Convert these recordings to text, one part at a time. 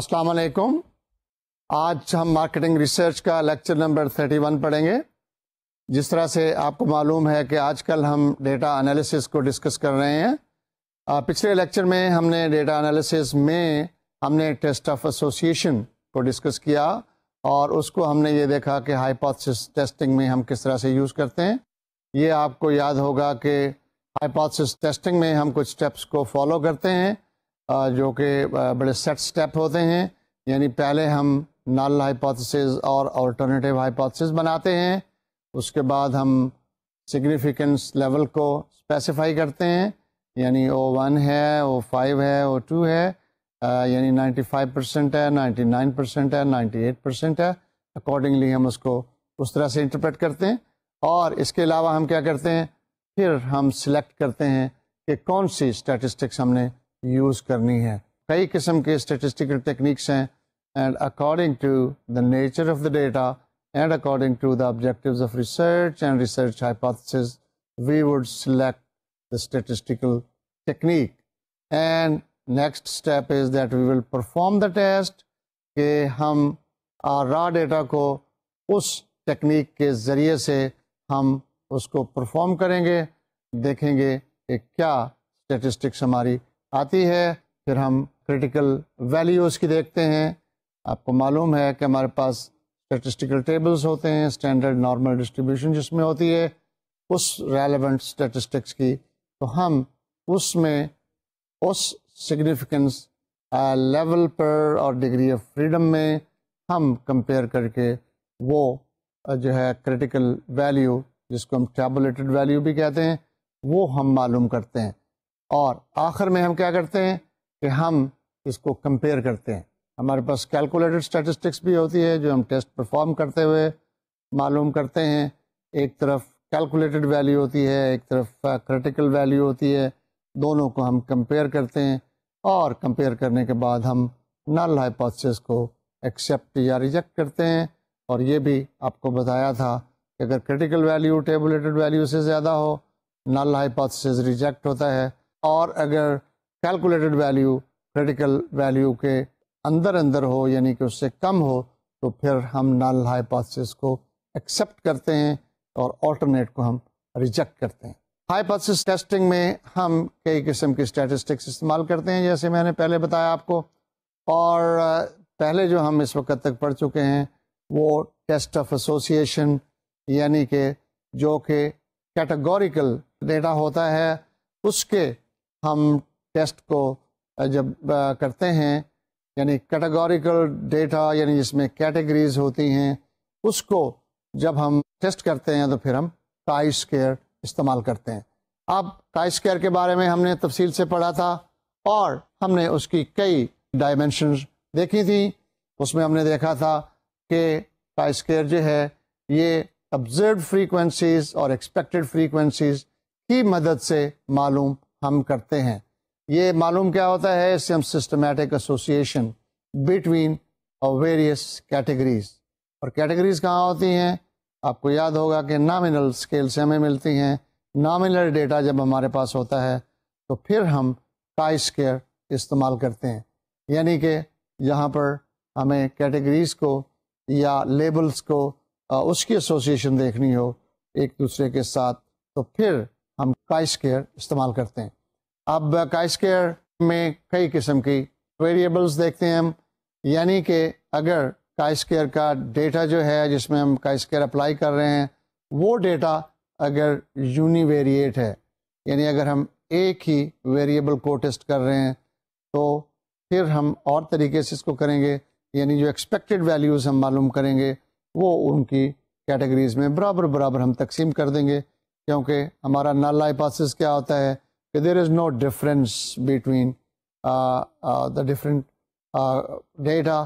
السلام علیکم. آج ہم مارکیٹنگ ریسرچ کا لیکچر نمبر 31 پڑھیں گے. جس طرح سے آپ کو معلوم ہے کہ آج کل ہم ڈیٹا انالیسس کو ڈسکس کر رہے ہیں. پچھلے لیکچر میں ہم نے ڈیٹا انالیسس میں ہم نے ٹیسٹ آف ایسوسیشن کو ڈسکس کیا اور اس کو ہم نے یہ دیکھا کہ ہائپوتھیسس ٹیسٹنگ میں ہم کس طرح سے یوز کرتے ہیں. یہ آپ کو یاد ہوگا کہ ہائپوتھیسس ٹیسٹنگ میں ہم کچھ سٹیپس کو فالو کرتے ہیں جو کہ بڑے سیٹ سٹیپ ہوتے ہیں. یعنی پہلے ہم نل ہائپوتھیسس اور آلٹرنیٹیو ہائپوتھیسس بناتے ہیں. اس کے بعد ہم سگنیفیکنس لیول کو اسپیسیفائی کرتے ہیں. یعنی O1 ہے, O5 ہے, O2 ہے, یعنی 95% ہے, 99% ہے, 98% ہے. اکارڈنگلی ہم اس کو اس طرح سے انٹرپریٹ کرتے ہیں. اور اس کے علاوہ ہم کیا کرتے ہیں, پھر ہم سلیکٹ کرتے ہیں کہ کون سی اسٹیٹسٹکس ہم نے یوز کرنی ہے. کئی قسم کے اسٹیٹسٹیکل ٹیکنیکس ہیں and according to the nature of the data and according to the objectives of research and research hypothesis, we would select the statistical technique. And next step is that we will perform the test کہ ہم raw data کو اس technique کے ذریعے سے ہم اس کو perform کریں گے, دیکھیں گے کہ کیا اسٹیٹسٹکس ہماری آتی ہے. پھر ہم کریٹیکل ویلیوز کی دیکھتے ہیں. آپ کو معلوم ہے کہ ہمارے پاس اسٹیٹسٹیکل ٹیبلز ہوتے ہیں, اسٹینڈرڈ نارمل ڈسٹریبیوشن جس میں ہوتی ہے اس ریلیونٹ اسٹیٹسٹکس کی, تو ہم اس میں اس سگنیفیکنس لیول پر اور ڈگری آف فریڈم میں ہم کمپیئر کر کے وہ جو ہے کریٹیکل ویلیو جس کو ہم ٹیبولیٹڈ ویلیو بھی کہتے ہیں وہ ہم معلوم کرتے ہیں. اور آخر میں ہم کیا کرتے ہیں کہ ہم اس کو کمپیئر کرتے ہیں. ہمارے پاس کیلکولیٹڈ اسٹیٹسٹکس بھی ہوتی ہے جو ہم ٹیسٹ پرفارم کرتے ہوئے معلوم کرتے ہیں. ایک طرف کیلکولیٹڈ ویلیو ہوتی ہے, ایک طرف کریٹیکل ویلیو ہوتی ہے. دونوں کو ہم کمپیئر کرتے ہیں اور کمپیئر کرنے کے بعد ہم نل ہائپوتھیسس کو ایکسیپٹ یا ریجیکٹ کرتے ہیں. اور یہ بھی آپ کو بتایا تھا کہ اگر کریٹیکل ویلیو ٹیبولیٹڈ ویلیو سے زیادہ ہو نل ہائپوتھیسس ریجیکٹ ہوتا ہے, اور اگر کیلکولیٹڈ ویلیو کریٹیکل ویلیو کے اندر ہو یعنی کہ اس سے کم ہو تو پھر ہم نل ہائپوتھیسس کو ایکسیپٹ کرتے ہیں اور آلٹرنیٹ کو ہم ریجیکٹ کرتے ہیں. ہائپوتھیسس ٹیسٹنگ میں ہم کئی قسم کی اسٹیٹسٹکس استعمال کرتے ہیں جیسے میں نے پہلے بتایا آپ کو. اور پہلے جو ہم اس وقت تک پڑھ چکے ہیں وہ ٹیسٹ آف ایسوسیشن یعنی کہ جو کہ کیٹیگوریکل ڈیٹا ہوتا ہے اس کے ہم ٹیسٹ کو جب کرتے ہیں یعنی کیٹیگوریکل ڈیٹا یعنی جس میں کیٹیگریز ہوتی ہیں اس کو جب ہم ٹیسٹ کرتے ہیں تو پھر ہم کائی اسکوائر استعمال کرتے ہیں. اب کائی اسکوائر کے بارے میں ہم نے تفصیل سے پڑھا تھا اور ہم نے اس کی کئی ڈائمینشنز دیکھی تھیں. اس میں ہم نے دیکھا تھا کہ کائی اسکوائر جو ہے یہ آبزروڈ فریکوینسیز اور ایکسپیکٹڈ فریکوینسیز کی مدد سے معلوم ہم کرتے ہیں. یہ معلوم کیا ہوتا ہے, اس سے ہم systematic association between various categories. اور کیٹیگریز کہاں ہوتی ہیں, آپ کو یاد ہوگا کہ نامنل اسکیل سے ہمیں ملتی ہیں. نامنل ڈیٹا جب ہمارے پاس ہوتا ہے تو پھر ہم کائی اسکوائر استعمال کرتے ہیں. یعنی کہ جہاں پر ہمیں کیٹیگریز کو یا لیبلز کو اس کی ایسوسیشن دیکھنی ہو ایک دوسرے کے ساتھ تو پھر ہم کائی اسکوائر استعمال کرتے ہیں. اب کائی اسکوائر میں کئی قسم کی ویریبلز دیکھتے ہیں ہم. یعنی کہ اگر کائی اسکوائر کا ڈیٹا جو ہے جس میں ہم کائی اسکوائر اپلائی کر رہے ہیں وہ ڈیٹا اگر یونی ویریٹ ہے یعنی اگر ہم ایک ہی ویریبل کو ٹیسٹ کر رہے ہیں تو پھر ہم اور طریقے سے اس کو کریں گے. یعنی جو ایکسپیکٹڈ ویلیوز ہم معلوم کریں گے وہ ان کی کیٹیگریز میں برابر ہم تقسیم کر دیں گے, کیونکہ ہمارا نل ہائپوتھیسس کیا ہوتا ہے کہ there is no difference between the different data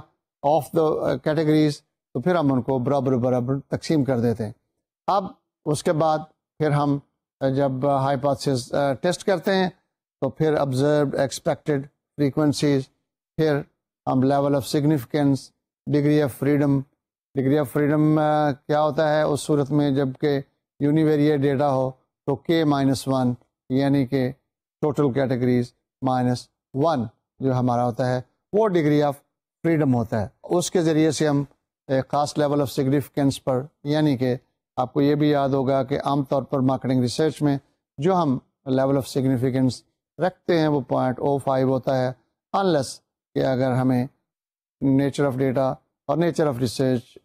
of the categories, تو پھر ہم ان کو برابر تقسیم کر دیتے ہیں. اب اس کے بعد پھر ہم جب ہائپوتھیسس ٹیسٹ کرتے ہیں تو پھر observed expected frequencies, پھر ہم level of significance, degree of freedom کیا ہوتا ہے اس صورت میں جب کہ یونیویریٹ ڈیٹا ہو تو K-1 یعنی کہ ٹوٹل کیٹیگریز -1 جو ہمارا ہوتا ہے وہ ڈگری آف فریڈم ہوتا ہے. اس کے ذریعے سے ہم ایک خاص لیول آف سگنیفیکینس پر، یعنی کہ آپ کو یہ بھی یاد ہوگا کہ عام طور پر مارکیٹنگ ریسرچ میں جو ہم لیول آف سگنیفیکینس رکھتے ہیں وہ 0.05 ہوتا ہے، انلیس کہ اگر ہمیں نیچر آف ڈیٹا اور نیچر آف ریسرچ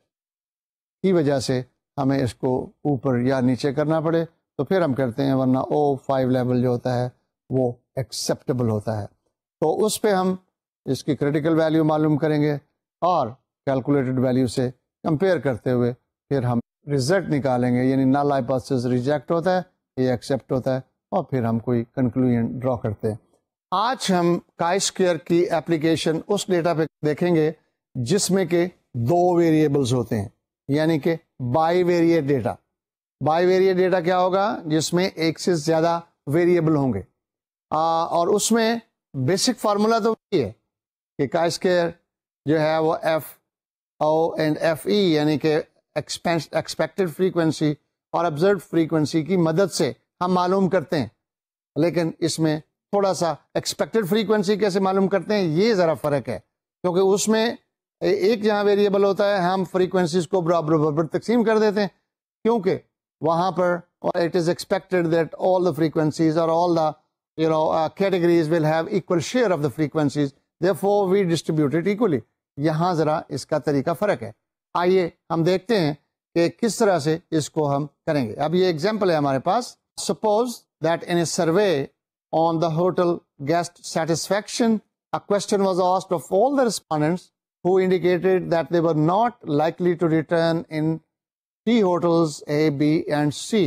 کی وجہ سے ہمیں اس کو اوپر یا نیچے کرنا پڑے تو پھر ہم کرتے ہیں، ورنہ 0.5 لیول جو ہوتا ہے وہ ایکسیپٹیبل ہوتا ہے. تو اس پہ ہم اس کی کریٹیکل ویلیو معلوم کریں گے اور کیلکولیٹڈ ویلیو سے کمپیئر کرتے ہوئے پھر ہم رزلٹ نکالیں گے، یعنی نل ہائپوتھیسس ریجیکٹ ہوتا ہے یا ایکسیپٹ ہوتا ہے، اور پھر ہم کوئی کنکلوژن ڈرا کرتے ہیں. آج ہم کائی اسکوئر کی اپلیکیشن اس ڈیٹا پہ دیکھیں گے جس میں کہ 2 ویریبلز ہوتے ہیں، یعنی کہ by variate data. By variate data کیا ہوگا؟ جس میں ایک سے زیادہ ویریبل ہوں گے، اور اس میں بیسک فارمولا تو وہی ہے کہ کائی اسکوئر جو ہے وہ F O and F E, یعنی کہ ایکسپیکٹڈ فریکوینسی اور آبزروڈ فریکوینسی کی مدد سے ہم معلوم کرتے ہیں. لیکن اس میں تھوڑا سا ایکسپیکٹڈ فریکوینسی کیسے معلوم کرتے ہیں یہ ذرا فرق ہے، کیونکہ اس میں ایک جہاں ویریبل ہوتا ہے ہم فریکوینسیز کو برابر تقسیم کر دیتے ہیں، کیونکہ وہاں پر it is expected that all the frequencies اور all the categories will have equal share of the frequencies, therefore we distribute it equally. یہاں ذرا اس کا طریقہ فرق ہے. آئیے ہم دیکھتے ہیں کہ کس طرح سے اس کو ہم کریں گے. اب یہ ایگزامپل ہے ہمارے پاس. Suppose that in a survey on the hotel guest satisfaction, a question was asked of all the respondents who indicated that they were not likely to return in three hotels A, B and C.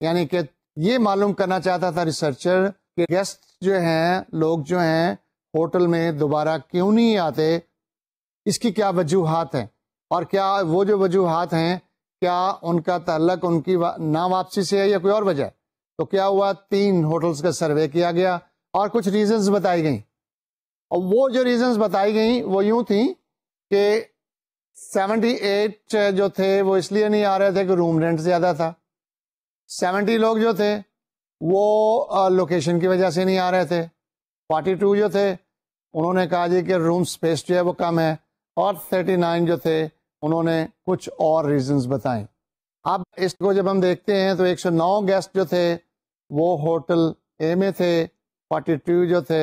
یعنی کہ یہ معلوم کرنا چاہتا تھا researcher کہ guest جو ہیں، لوگ جو ہیں ہوٹل میں دوبارہ کیوں نہیں آتے، اس کی کیا وجوہات ہیں، اور کیا وہ جو وجوہات ہیں کیا ان کا تعلق ان کی نا واپسی سے ہے یا کوئی اور وجہ ہے. تو کیا ہوا، 3 ہوٹلز کا سروے کیا گیا اور کچھ ریزنز بتائی گئیں، اور وہ جو ریزنز بتائی گئیں وہ یوں تھیں کہ 78 جو تھے وہ اس لیے نہیں آ رہے تھے کہ روم رینٹ زیادہ تھا، 70 لوگ جو تھے وہ لوکیشن کی وجہ سے نہیں آ رہے تھے، 42 جو تھے انہوں نے کہا جی کہ روم سپیس جو ہے وہ کم ہے، اور 39 جو تھے انہوں نے کچھ اور ریزنز بتائیں. اب اس کو جب ہم دیکھتے ہیں تو 109 گیسٹ جو تھے وہ ہوٹل اے میں تھے، 42 جو تھے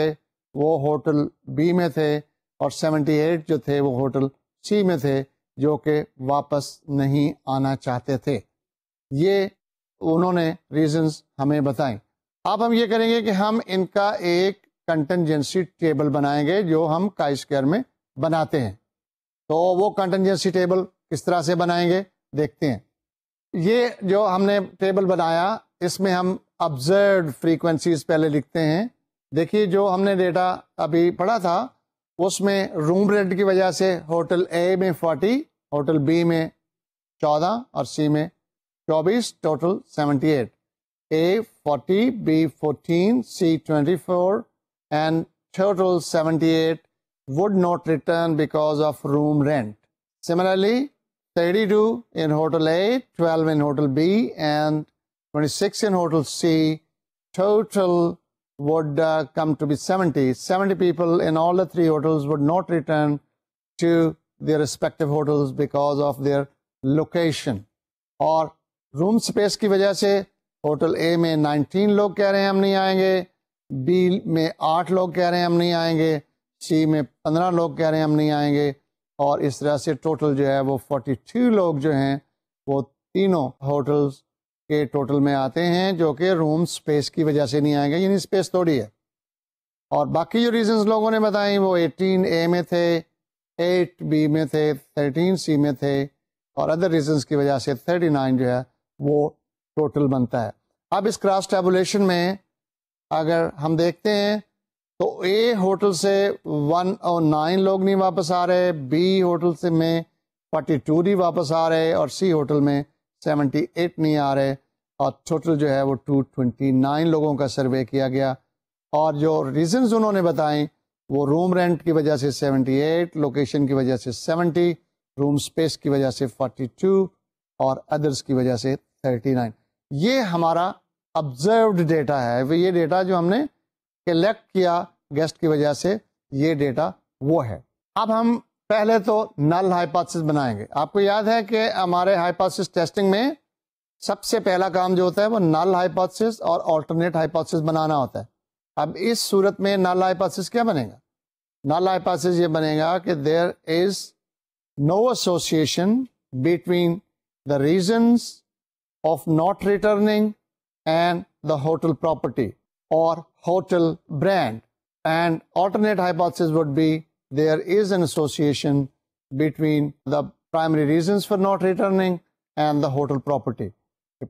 وہ ہوٹل بی میں تھے، اور 78 جو تھے وہ ہوٹل سی میں تھے، جو کہ واپس نہیں آنا چاہتے تھے. یہ انہوں نے ریزنز ہمیں بتائیں. اب ہم یہ کریں گے کہ ہم ان کا ایک کنٹنجنسی ٹیبل بنائیں گے جو ہم کائی اسکوئر میں بناتے ہیں. تو وہ کنٹنجنسی ٹیبل کس طرح سے بنائیں گے دیکھتے ہیں. یہ جو ہم نے ٹیبل بنایا اس میں ہم آبزروڈ فریکوینسیز پہلے لکھتے ہیں. دیکھیے جو ہم نے ڈیٹا ابھی پڑھا تھا اس میں روم رینٹ کی وجہ سے ہوٹل اے میں 40، ہوٹل بی میں 14 اور سی میں 24، total 78. A 40, B 14, C 24 and total 78 would not return because of room rent. Similarly, 32 in Hotel A, 12 in Hotel B and 26 in Hotel C. Total would come to be 70. 70 people in all the 3 hotels would not return to their respective hotels because of their location. اور روم space کی وجہ سے hotel اے میں 19 لوگ کہہ رہے ہیں ہم نہیں آئیں گے، بی میں 8 لوگ کہہ رہے ہیں ہم نہیں آئیں گے، سی میں 15 لوگ کہہ رہے ہیں ہم نہیں آئیں گے، اور اس طرح سے ٹوٹل جو ہے وہ 42 لوگ جو ہیں وہ تینوں ہوٹلز کے ٹوٹل میں آتے ہیں جو کہ روم سپیس کی وجہ سے نہیں آئیں گے، یعنی سپیس تھوڑی ہے. اور باقی جو ریزنز لوگوں نے بتائیں وہ 18 اے میں تھے، 8 بی میں تھے، 13 سی میں تھے، اور ادر ریزنز کی وجہ سے 39 جو ہے وہ ٹوٹل بنتا ہے. اب اس کراس ٹیبولیشن میں اگر ہم دیکھتے ہیں تو اے ہوٹل سے 109 لوگ نہیں واپس آ رہے، بی ہوٹل سے میں 42 نہیں واپس آ رہے، اور سی ہوٹل میں 78 نہیں آ رہے، اور ٹوٹل جو ہے وہ 229 لوگوں کا سروے کیا گیا. اور جو ریزنز انہوں نے بتائیں وہ روم رینٹ کی وجہ سے 78، لوکیشن کی وجہ سے 70، روم سپیس کی وجہ سے 42 اور ادرس کی وجہ سے 39. یہ ہمارا آبزروڈ ڈیٹا ہے، یہ ڈیٹا جو ہم نے کلیکٹ کیا گیسٹ کی وجہ سے، یہ ڈیٹا وہ ہے. اب ہم پہلے تو نل ہائپوتھیسس بنائیں گے. آپ کو یاد ہے کہ ہمارے ہائپوتھیسس ٹیسٹنگ میں سب سے پہلا کام جو ہوتا ہے وہ نل ہائپوتھیسس اور آلٹرنیٹ ہائپوتھیسس بنانا ہوتا ہے. اب اس صورت میں نل ہائپوتھیسس کیا بنے گا؟ نل ہائپوتھیسس یہ بنے گا کہ there is no association between the reasons of not returning and the hotel property or hotel brand. And alternate hypothesis would be there is an association between the primary reasons for not returning and the hotel property.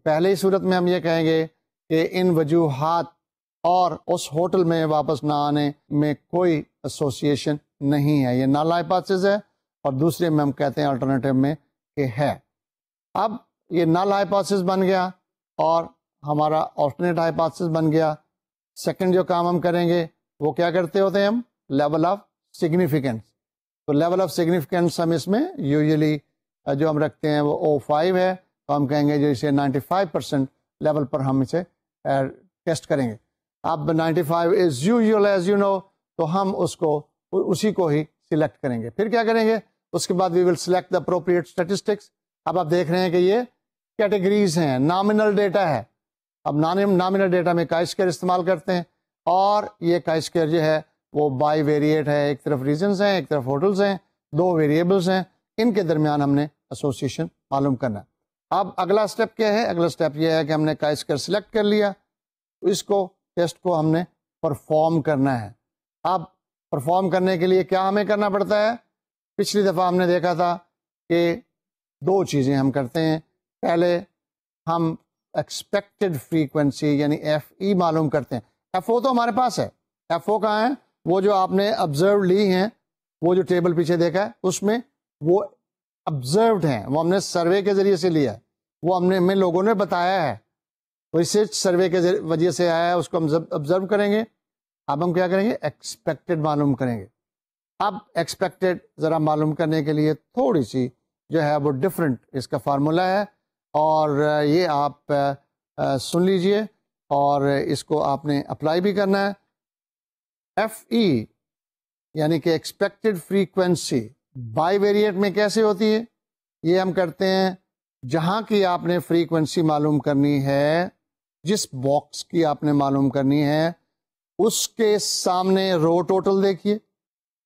پہلے ہی صورت میں ہم یہ کہیں گے کہ ان وجوہات اور اس ہوٹل میں واپس نہ آنے میں کوئی ایسوسیشن نہیں ہے. یہ نل ہائپوتھیسس ہے اور دوسرے میں ہم کہتے ہیں الٹرنیٹیو میں کہ ہے. اب یہ نل ہائپوتھیسس بن گیا اور ہمارا آلٹرنیٹ ہائپوتھیسس بن گیا. سیکنڈ جو کام ہم کریں گے وہ کیا کرتے ہوتے ہیں ہم؟ Level of significance. تو لیول آف سگنیفیکینس ہم اس میں یوزلی جو ہم رکھتے ہیں وہ O5 ہے، تو ہم کہیں گے جو اسے 95% لیول پر ہم اسے ٹیسٹ کریں گے. اب 95 از یوزول ایز یو نو، تو ہم اسی کو ہی سلیکٹ کریں گے. پھر کیا کریں گے؟ اس کے بعد we will select the appropriate statistics. اب آپ دیکھ رہے ہیں کہ یہ کیٹیگریز ہیں، نامنل ڈیٹا ہے. اب نامنل ڈیٹا میں کا اسکوائر استعمال کرتے ہیں، اور یہ کا اسکوائر جو ہے وہ بائی ویریٹ ہے. ایک طرف ریزنز ہیں، ایک طرف ہوٹلز ہیں، دو ویریبلز ہیں، ان کے درمیان ہم نے ایسوسیشن معلوم کرنا ہے. اب اگلا اسٹیپ کیا ہے؟ اگلا اسٹیپ یہ ہے کہ ہم نے کا اسکوائر سلیکٹ کر لیا، اس کو ٹیسٹ کو ہم نے پرفارم کرنا ہے. اب پرفارم کرنے کے لیے کیا ہمیں کرنا پڑتا ہے؟ پچھلی دفعہ ہم نے دیکھا تھا کہ دو چیزیں ہم کرتے ہیں. پہلے ہم ایکسپیکٹڈ فریکوینسی یعنی ایف ای معلوم کرتے ہیں. ایف او تو ہمارے پاس ہے. ایف او کہاں ہے؟ وہ جو آپ نے آبزرو لی ہیں، وہ جو ٹیبل پیچھے دیکھا ہے اس میں وہ آبزروڈ ہیں، وہ ہم نے سروے کے ذریعے سے لیا ہے، وہ ہمیں لوگوں نے بتایا ہے، ریسرچ سروے کے وجہ سے آیا ہے، اس کو ہم آبزرو کریں گے. اب ہم کیا کریں گے؟ ایکسپیکٹڈ معلوم کریں گے. اب ایکسپیکٹڈ ذرا معلوم کرنے کے لیے تھوڑی سی جو ہے وہ ڈفرینٹ اس کا فارمولا ہے، اور یہ آپ سن لیجئے اور اس کو آپ نے اپلائی بھی کرنا ہے. ایف ای یعنی کہ ایکسپیکٹڈ فریکوینسی بائی ویریٹ میں کیسے ہوتی ہے؟ یہ ہم کرتے ہیں جہاں کی آپ نے فریکوینسی معلوم کرنی ہے، جس باکس کی آپ نے معلوم کرنی ہے، اس کے سامنے رو ٹوٹل دیکھیے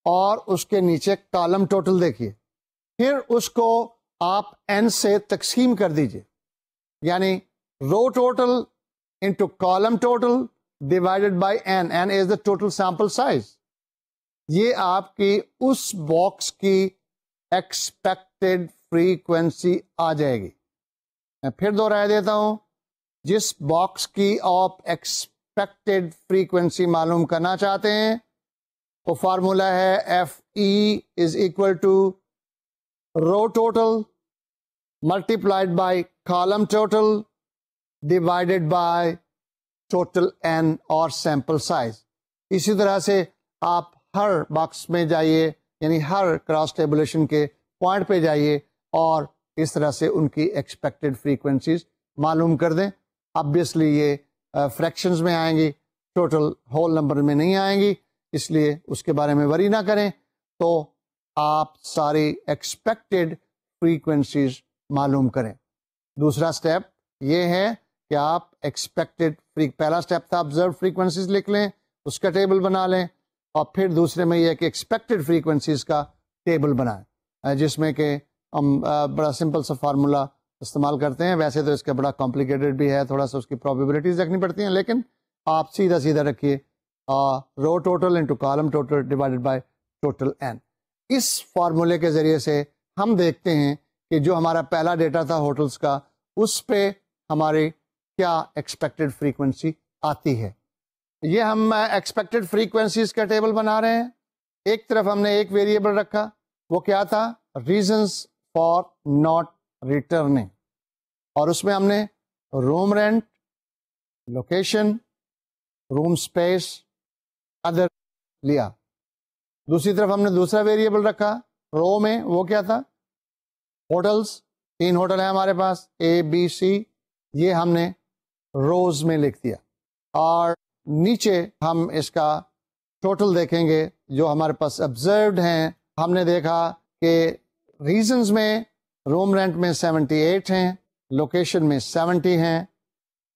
اور اس کے نیچے کالم ٹوٹل دیکھیے. پھر اس کو آپ n سے تقسیم کر دیجئے، یعنی row total into column total divided by n. n is the total sample size. یہ آپ کی اس باکس کی ایکسپیکٹڈ فریکوینسی آ جائے گی. میں پھر دوہرا دیتا ہوں، جس باکس کی آپ ایکسپیکٹڈ فریکوینسی معلوم کرنا چاہتے ہیں وہ فارمولا ہے F E is equal to row total multiplied by column total divided by total n اور سیمپل سائز. اسی طرح سے آپ ہر باکس میں جائیے، یعنی ہر کراس ٹیبولیشن کے پوائنٹ پہ جائیے اور اس طرح سے ان کی ایکسپیکٹڈ فریکوینسیز معلوم کر دیں. آبویسلی یہ فریکشنز میں آئیں گی، ٹوٹل ہول نمبر میں نہیں آئیں گی، اس لیے اس کے بارے میں وری نہ کریں. تو آپ ساری ایکسپیکٹڈ فریکوینسیز معلوم کریں. دوسرا اسٹیپ یہ ہے کہ آپ ایکسپیکٹڈ پہلا اسٹیپ تھا آبزرو فریکوینسیز لکھ لیں، اس کا ٹیبل بنا لیں، اور پھر دوسرے میں یہ ہے کہ ایکسپیکٹڈ فریکوینسیز کا ٹیبل بنائیں، جس میں کہ ہم بڑا سمپل سا فارمولا استعمال کرتے ہیں. ویسے تو اس کا بڑا کمپلیکیٹڈ بھی ہے، تھوڑا سا اس کی پرابیبلٹیز رکھنی پڑتی ہیں، لیکن آپ سیدھا سیدھا رکھیے row total into column total divided by total n. اس فارمولے کے ذریعے سے ہم دیکھتے ہیں کہ جو ہمارا پہلا ڈیٹا تھا ہوٹلز کا، اس پہ ہماری کیا ایکسپیکٹڈ فریکوینسی آتی ہے. یہ ہم ایکسپیکٹڈ فریکوینسیز کا ٹیبل بنا رہے ہیں. ایک طرف ہم نے ایک ویریبل رکھا، وہ کیا تھا؟ ریزنز فار ناٹ ریٹرننگ، اور اس میں ہم نے روم رینٹ، لوکیشن، روم اسپیس، ادر لیا. دوسری طرف ہم نے دوسرا ویریبل رکھا رو میں، وہ کیا تھا؟ ہوٹلز. 3 ہوٹل ہیں ہمارے پاس، A B C، یہ ہم نے روز میں لکھ دیا. اور نیچے ہم اس کا ٹوٹل دیکھیں گے جو ہمارے پاس آبزروڈ ہیں. ہم نے دیکھا کہ ریزنز میں روم رینٹ میں 78 ہیں، لوکیشن میں 70 ہیں،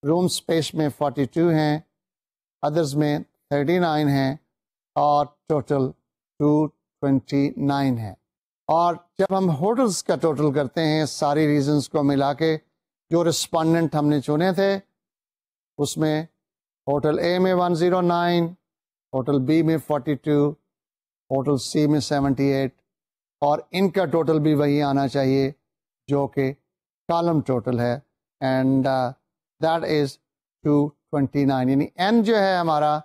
روم اسپیس میں 42 ہیں، ادرز میں 39 ہیں، اور ٹوٹل 229 ہے۔ اور جب ہم ہوٹلز کا ٹوٹل کرتے ہیں ساری ریزنز کو ملا کے، جو رسپونڈنٹ ہم نے چنے تھے اس میں ہوٹل اے میں 109، ہوٹل بی میں 42، ہوٹل سی میں 78، اور ان کا ٹوٹل بھی وہی آنا چاہیے جو کہ کالم ٹوٹل ہے، اینڈ دیٹ از 229، یعنی این جو ہے ہمارا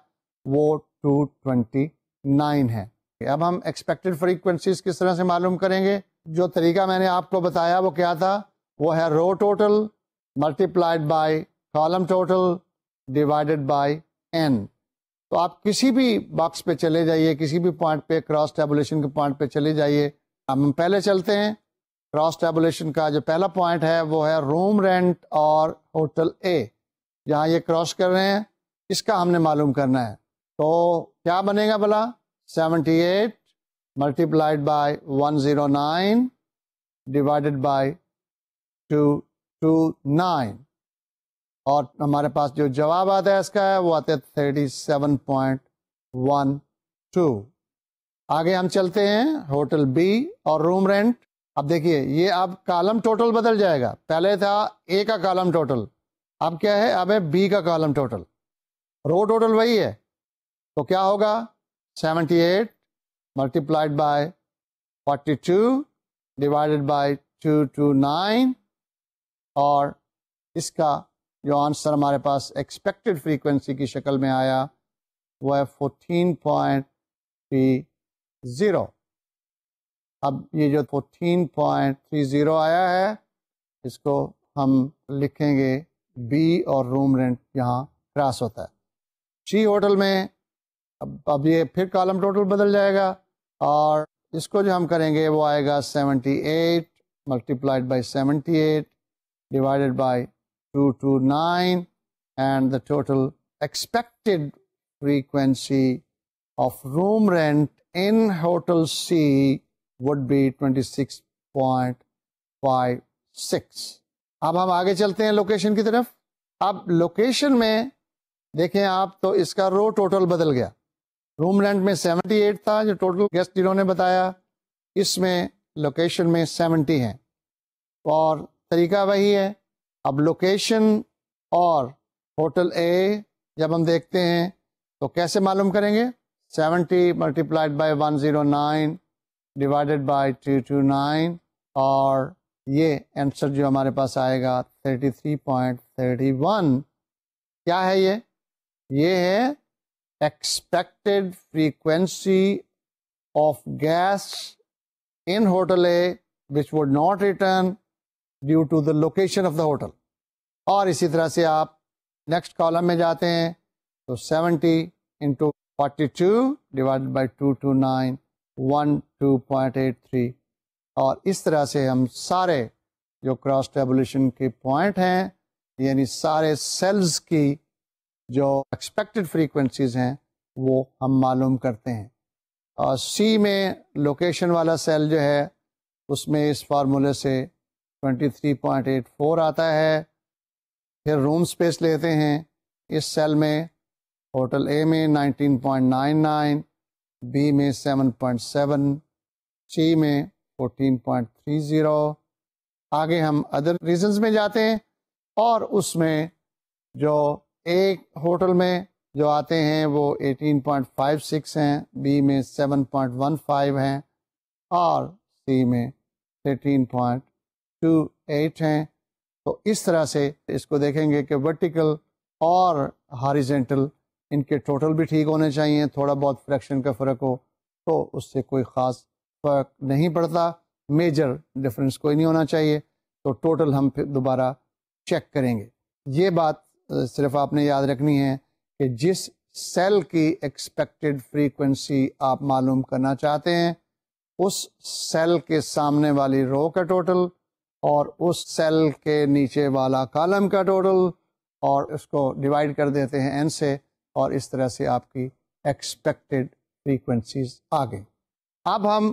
وہ 229 ہے۔ اب ہم ایکسپیکٹڈ فریکوینسیز کس طرح سے معلوم کریں گے؟ جو طریقہ میں نے آپ کو بتایا وہ کیا تھا؟ وہ ہے row total multiplied by column total divided by N. تو آپ کسی بھی باکس پہ چلے جائیے، کسی بھی پوائنٹ پہ، کراس ٹیبولیشن کے پوائنٹ پہ چلے جائیے۔ ہم پہلے چلتے ہیں، کراس ٹیبولیشن کا جو پہلا پوائنٹ ہے وہ ہے روم رینٹ اور ہوٹل اے، جہاں یہ کراس کر رہے ہیں اس کا ہم نے معلوم کرنا ہے۔ تو کیا بنے گا بھلا؟ 78 ملٹیپلائڈ بائی 109 ڈیوائڈیڈ بائی 229، اور ہمارے پاس جو جواب آتا ہے اس کا ہے وہ آتا ہے 37.12۔ آگے ہم چلتے ہیں ہوٹل بی اور روم رینٹ۔ اب دیکھیے یہ اب کالم ٹوٹل بدل جائے گا، پہلے تھا اے کا کالم ٹوٹل، اب کیا ہے؟ اب ہے بی کا کالم ٹوٹل، رو ٹوٹل وہی ہے، تو کیا ہوگا؟ 78 ملٹیپلائڈ بائی 42 ڈیوائڈیڈ بائی 229، اور اس کا جو آنسر ہمارے پاس ایکسپیکٹڈ فریکوینسی کی شکل میں آیا وہ ہے 14.30۔ اب یہ جو 14.30 آیا ہے اس کو ہم لکھیں گے بی، اور روم رینٹ یہاں کراس ہوتا ہے۔ سی ہوٹل میں اب یہ پھر کالم ٹوٹل بدل جائے گا، اور اس کو جو ہم کریں گے وہ آئے گا 78 multiplied by 78 divided by 229, and the total expected frequency of room rent in Hotel C would be 26.56۔ اب ہم آگے چلتے ہیں لوکیشن کی طرف۔ اب لوکیشن میں دیکھیں آپ تو اس کا رو ٹوٹل بدل گیا، روم رینٹ میں 78 تھا جو ٹوٹل گیسٹ جنہوں نے بتایا، اس میں لوکیشن میں 70 ہیں، اور طریقہ وہی ہے۔ اب لوکیشن اور ہوٹل اے جب ہم دیکھتے ہیں تو کیسے معلوم کریں گے؟ 70 ملٹیپلائڈ بائی 109 ڈیوائڈیڈ بائی 229، اور یہ آنسر جو ہمارے پاس آئے گا 33.31۔ کیا ہے یہ ہے expected frequency of guest in hotel a which would not return due to the location of the hotel۔ اور اسی طرح سے آپ نیکسٹ کالم میں جاتے ہیں تو 70 into 42 divided by 229 12.83، اور اس طرح سے ہم سارے جو کراس ٹیبولیشن کے پوائنٹ ہیں، یعنی سارے سیلز کی جو ایکسپیکٹڈ فریکوینسیز ہیں وہ ہم معلوم کرتے ہیں۔ اور سی میں لوکیشن والا سیل جو ہے اس میں اس فارمولے سے 23.84 آتا ہے۔ پھر روم سپیس لیتے ہیں، اس سیل میں ہوٹل اے میں 19.99، بی میں 7.7، سی میں 14.30۔ آگے ہم ادر ریزنز میں جاتے ہیں، اور اس میں جو ایک ہوٹل میں جو آتے ہیں وہ 18.56 ہیں، بی میں 7.15 ہیں، اور سی میں 13.28 ہیں۔ تو اس طرح سے اس کو دیکھیں گے کہ ورٹیکل اور ہاریزنٹل ان کے ٹوٹل بھی ٹھیک ہونے چاہیے، تھوڑا بہت فریکشن کا فرق ہو تو اس سے کوئی خاص فرق نہیں پڑتا، میجر ڈفرینس کوئی نہیں ہونا چاہیے، تو ٹوٹل ہم پھر دوبارہ چیک کریں گے۔ یہ بات صرف آپ نے یاد رکھنی ہے کہ جس سیل کی ایکسپیکٹڈ فریکوینسی آپ معلوم کرنا چاہتے ہیں اس سیل کے سامنے والی رو کا ٹوٹل اور اس سیل کے نیچے والا کالم کا ٹوٹل، اور اس کو ڈیوائڈ کر دیتے ہیں n سے، اور اس طرح سے آپ کی ایکسپیکٹڈ فریکوینسیز آ گئی۔ اب ہم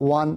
1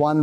1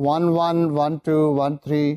1 1 1 2 1 3,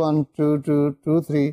1 2 2 2 3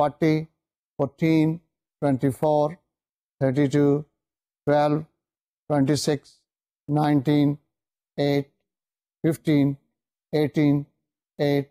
40, 14, 24, 32, 12, 26, 19, 8, 15, 18, 8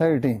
13।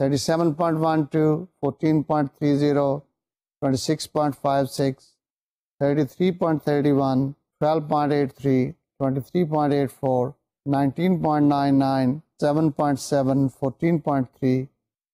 37.12, 14.30, 26.56, 33.31, 12.83, 23.84, 19.99, 7.7, 14.3,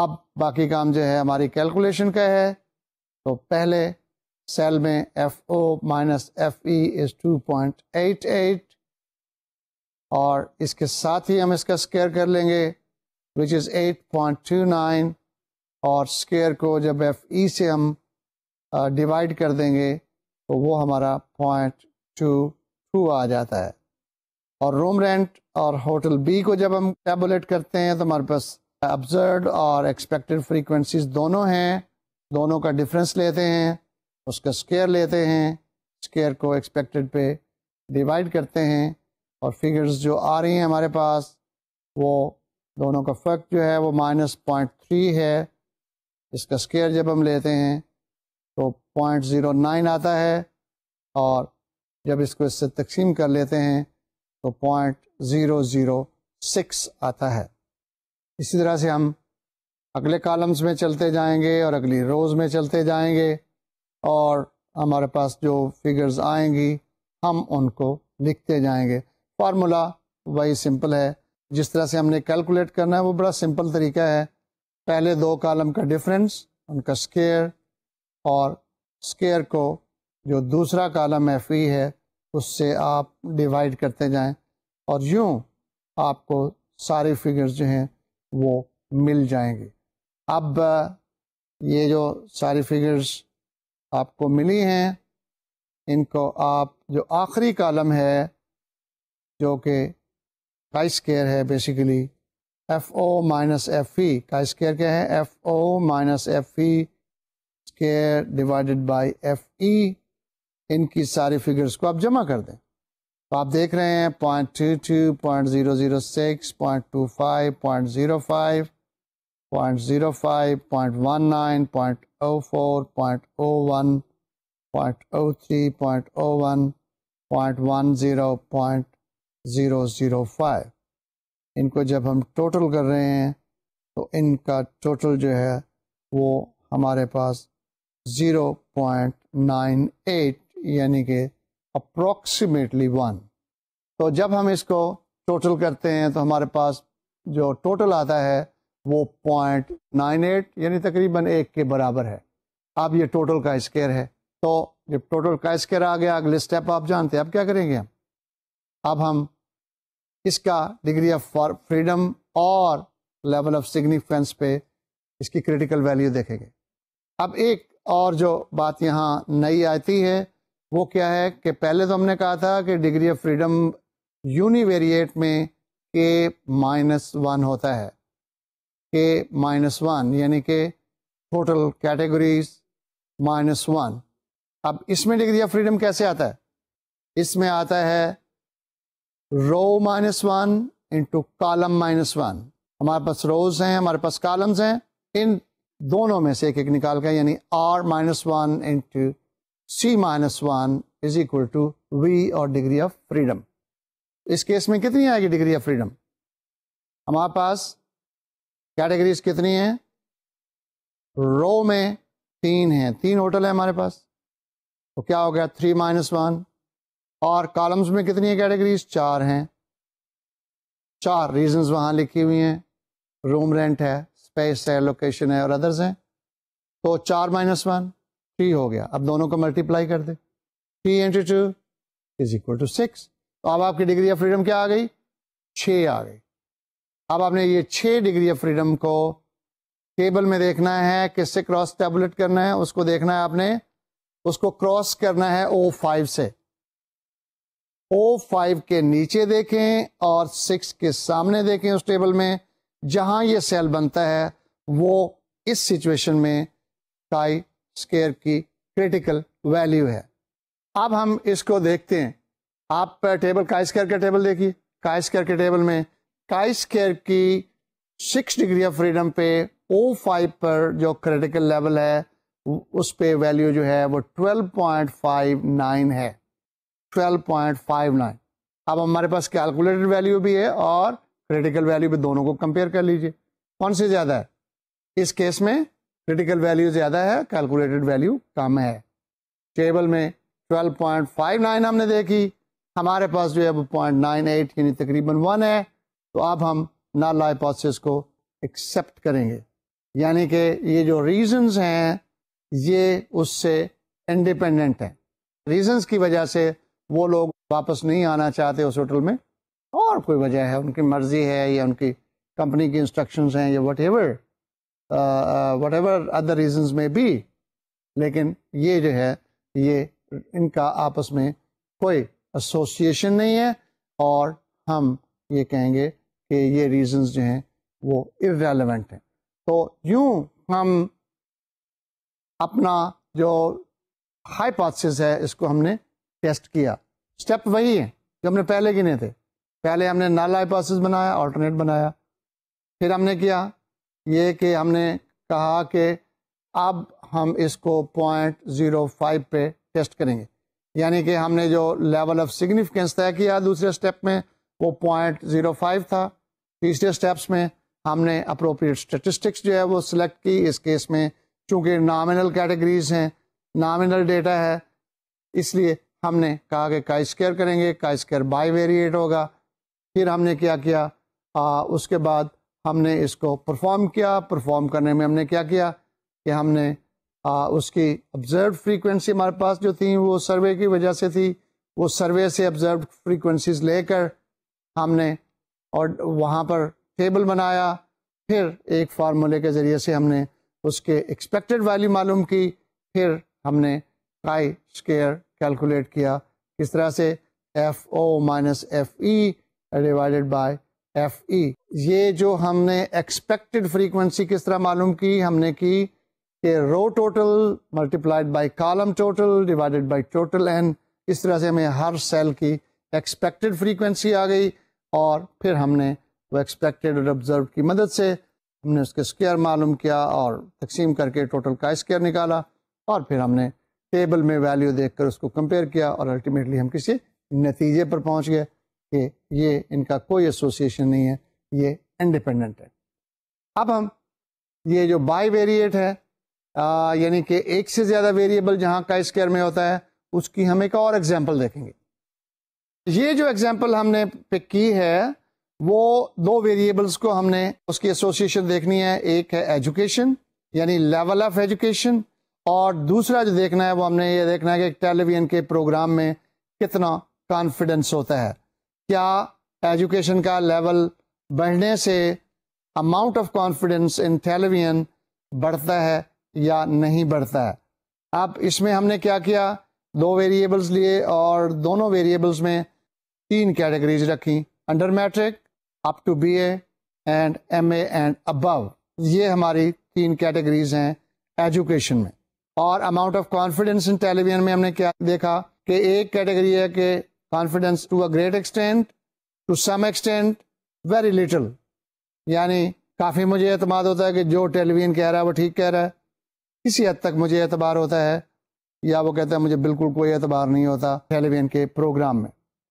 اب باقی کام جو ہے ہماری کیلکولیشن کا ہے. تو پہلے سیل میں F O minus F E از 2.88 اور اس کے ساتھ ہی ہم اس کا اسکیئر کر لیں گے وچ از 8.29 اور اسکیئر کو جب ایف ای سے ہم ڈیوائڈ کر دیں گے تو وہ ہمارا 0.22 آ جاتا ہے. اور روم رینٹ اور ہوٹل بی کو جب ہم ٹیبولیٹ کرتے ہیں تو ہمارے پاس ابزرڈ اور ایکسپیکٹڈ فریکوینسیز دونوں ہیں, دونوں کا ڈفرینس لیتے ہیں, اس کا اسکیئر لیتے ہیں, اسکیئر کو ایکسپیکٹڈ پہ ڈیوائڈ کرتے ہیں اور فگرز جو آ رہی ہیں ہمارے پاس وہ دونوں کا فرق جو ہے وہ -0.3 ہے. اس کا اسکیئر جب ہم لیتے ہیں تو 0.09 آتا ہے اور جب اس کو اس سے تقسیم کر لیتے ہیں تو 0.006 آتا ہے. اسی طرح سے ہم اگلے کالمز میں چلتے جائیں گے اور اگلی روز میں چلتے جائیں گے اور ہمارے پاس جو فگرز آئیں گی ہم ان کو لکھتے جائیں گے. فارمولا وہی سمپل ہے, جس طرح سے ہم نے کیلکولیٹ کرنا ہے وہ بڑا سمپل طریقہ ہے. پہلے 2 کالم کا ڈفرینس, ان کا اسکیئر, اور اسکیئر کو جو دوسرا کالم ایف ای ہے اس سے آپ ڈیوائڈ کرتے جائیں اور یوں آپ کو ساری فگرز جو ہیں وہ مل جائیں گی. اب یہ جو ساری فگرز آپ کو ملی ہیں ان کو آپ جو آخری کالم ہے جو کہ کائی اسکیئر ہے, basically F O minus F E, chi square کیا ہے, F O minus F E square divided by F E, ان کی ساری فگرز کو آپ جمع کر دیں تو آپ دیکھ رہے ہیں 0.22, 0.006, 0.25, 0.05, 0.05, 0.19, 0.04, 0.01, 0.03, 0.01, 0.005. ان کو جب ہم ٹوٹل کر رہے ہیں تو ان کا ٹوٹل جو ہے وہ ہمارے پاس 0.98 یعنی کہ اپروکسیمیٹلی 1. تو جب ہم اس کو ٹوٹل کرتے ہیں تو ہمارے پاس جو ٹوٹل آتا ہے وہ 0.98 یعنی تقریباً 1 کے برابر ہے. اب یہ ٹوٹل کا اسکیئر ہے. تو جب ٹوٹل کا اسکیئر آ گیا, اگلے اسٹیپ آپ جانتے ہیں اب کیا کریں گے. اب ہم اس کا ڈگری آف فریڈم اور لیول آف سگنیفیکینس پہ اس کی کریٹیکل ویلیو دیکھیں گے. اب ایک اور جو بات یہاں نئی آتی ہے وہ کیا ہے کہ پہلے تو ہم نے کہا تھا کہ degree of freedom uni variate میں K-1 ہوتا ہے, K-1 یعنی کہ ٹوٹل کیٹیگریز -1. اب اس میں ڈگری آف فریڈم کیسے آتا ہے, اس میں آتا ہے رو -1 انٹو کالم -1. ہمارے پاس روز ہیں, ہمارے پاس کالمز ہیں, ان دونوں میں سے ایک نکال کا, یعنی R-1 into C-1 is equal to V اور ڈگری آف فریڈم. اس کیس میں کتنی آئے گی ڈگری آف فریڈم, ہمارے پاس کیٹیگریز کتنی ہیں, رو میں 3 ہیں, 3 ہوٹل ہیں ہمارے پاس, تو کیا ہو گیا 3-1. اور کالمز میں کتنی ہیں کیٹیگریز, 4 ہیں, 4 ریزنز وہاں لکھی ہوئی ہیں, روم رینٹ ہے, اسپیس ہے, لوکیشن ہے اور ادرز ہیں. تو 4-1 3 ہو گیا. اب دونوں کو ملٹیپلائی کر دیں, 3 انٹو 2 از اکول ٹو 6. تو اب آپ کی ڈگری آف فریڈم کیا آ گئی, 6 آ گئی. اب آپ نے یہ 6 ڈگری آف فریڈم کو ٹیبل میں دیکھنا ہے, کس سے کراس ٹیبولیٹ کرنا ہے, اس کو دیکھنا ہے آپ نے, اس کو کراس کرنا ہے O5 سے. O5 کے نیچے دیکھیں اور 6 کے سامنے دیکھیں اس ٹیبل میں, جہاں یہ سیل بنتا ہے وہ اس سچویشن میں کائی اسکیئر کی کریٹیکل ویلیو ہے. اب ہم اس کو دیکھتے ہیں, آپ ٹیبل کائی اسکیئر کا ٹیبل دیکھیے. کائی اسکیئر کے ٹیبل میں کائی اسکیئر کی 6 ڈگری آف فریڈم پہ O5 پر جو کریٹیکل لیول ہے اس پہ ویلیو جو ہے وہ 12.59 ہے, 12.59. اب ہمارے پاس کیلکولیٹڈ ویلیو بھی ہے اور کریٹیکل ویلیو بھی, دونوں کو کمپیئر کر لیجئے کون سی زیادہ ہے. اس کیس میں کریٹیکل ویلیو زیادہ ہے, کیلکولیٹڈ ویلیو کم ہے. ٹیبل میں 12.59 ہم نے دیکھی, ہمارے پاس جو ہے وہ 0.98 یعنی تقریباً 1 ہے. تو اب ہم نل ہائپوتھیسس کو ایکسپٹ کریں گے. یعنی کہ یہ جو ریزنز ہیں یہ اس سے انڈیپینڈنٹ ہیں. ریزنز کی وجہ سے وہ لوگ واپس نہیں آنا چاہتے اس ہوٹل میں، اور کوئی وجہ ہے، ان کی مرضی ہے یا ان کی کمپنی کی انسٹرکشنز ہیں یا وٹ ایور ادر ریزنز میں بھی، لیکن یہ جو ہے یہ ان کا آپس میں کوئی ایسوسیشن نہیں ہے، اور ہم یہ کہیں گے کہ یہ ریزنز جو ہیں وہ irrelevant ہیں. تو یوں ہم اپنا جو ہائپوتھسس ہے اس کو ہم نے ٹیسٹ کیا. اسٹیپ وہی ہے جو ہم نے پہلے گنے تھے. پہلے ہم نے نل ہائپوتھسس بنایا، آلٹرنیٹ بنایا، پھر ہم نے کیا یہ کہ ہم نے کہا کہ اب ہم اس کو 0.05 پہ ٹیسٹ کریں گے، یعنی کہ ہم نے جو لیول آف سگنیفیکینس طے کیا دوسرے اسٹیپ میں وہ 0.05 تھا. تیسرے اسٹیپس میں ہم نے اپروپریٹ اسٹیٹسٹکس جو ہے وہ سلیکٹ کی. اس کیس میں چونکہ نامنل کیٹیگریز ہیں، نامنل ڈیٹا ہے، اس لیے ہم نے کہا کہ کائی اسکیئر کریں گے، کائی اسکیئر بائی ویریٹ ہوگا. پھر ہم نے کیا اس کے بعد ہم نے اس کو پرفارم کیا. پرفارم کرنے میں ہم نے کیا کہ ہم نے اس کی آبزروڈ فریکوینسی ہمارے پاس جو تھیں وہ سروے کی وجہ سے تھی، وہ سروے سے آبزروڈ فریکوینسیز لے کر ہم نے اور وہاں پر ٹیبل بنایا. پھر ایک فارمولے کے ذریعے سے ہم نے اس کے ایکسپیکٹڈ ویلیو معلوم کی. پھر ہم نے کائی اسکیئر کیلکولیٹ کیا، کس طرح سے F O minus F E divided by F E. یہ جو ہم نے ایکسپیکٹڈ فریکوینسی کس طرح معلوم کی، ہم نے کی کہ row total multiplied by column total divided by total N. اس طرح سے ہمیں ہر سیل کی ایکسپیکٹڈ فریکوینسی آ گئی، اور پھر ہم نے وہ ایکسپیکٹڈ اور آبزرو کی مدد سے ہم نے اس کے اسکیئر معلوم کیا اور تقسیم کر کے ٹوٹل کا اسکیئر نکالا، اور پھر ہم نے ٹیبل میں ویلیو دیکھ کر اس کو کمپیئر کیا، اور الٹیمیٹلی ہم کسی نتیجے پر پہنچ گئے کہ یہ ان کا کوئی ایسوسیشن نہیں ہے، یہ انڈیپینڈنٹ ہے. اب ہم یہ جو بائی ویریٹ ہے یعنی کہ ایک سے زیادہ ویریبل جہاں کا اسکیئر میں ہوتا ہے، اس کی ہم ایک اور ایگزامپل دیکھیں گے. یہ جو ایگزامپل ہم نے پک کی ہے وہ دو ویریبلس کو ہم نے اس کی ایسوسیشن دیکھنی ہے. ایک ہے ایجوکیشن یعنی لیول آف ایجوکیشن، اور دوسرا جو دیکھنا ہے وہ ہم نے یہ دیکھنا ہے کہ ٹیلی ویژن کے پروگرام میں کتنا کانفیڈنس ہوتا ہے. کیا ایجوکیشن کا لیول بڑھنے سے amount of confidence in television بڑھتا ہے یا نہیں بڑھتا ہے. اب اس میں ہم نے کیا دو ویریبلس لیے اور دونوں ویریبلس میں 3 کیٹیگریز رکھی، under matric, up to B A and M A and above. یہ ہماری 3 کیٹیگریز ہیں ایجوکیشن میں. اور amount of confidence in television میں ہم نے کیا دیکھا کہ ایک کیٹیگری ہے کہ confidence to a great extent, to some extent, very little, یعنی کافی مجھے اعتماد ہوتا ہے کہ جو ٹیلی ویژن کہہ رہا ہے وہ ٹھیک کہہ رہا ہے، کسی حد تک مجھے اعتبار ہوتا ہے، یا وہ کہتا ہے مجھے بالکل کوئی اعتبار نہیں ہوتا ٹیلی ویژن کے پروگرام میں.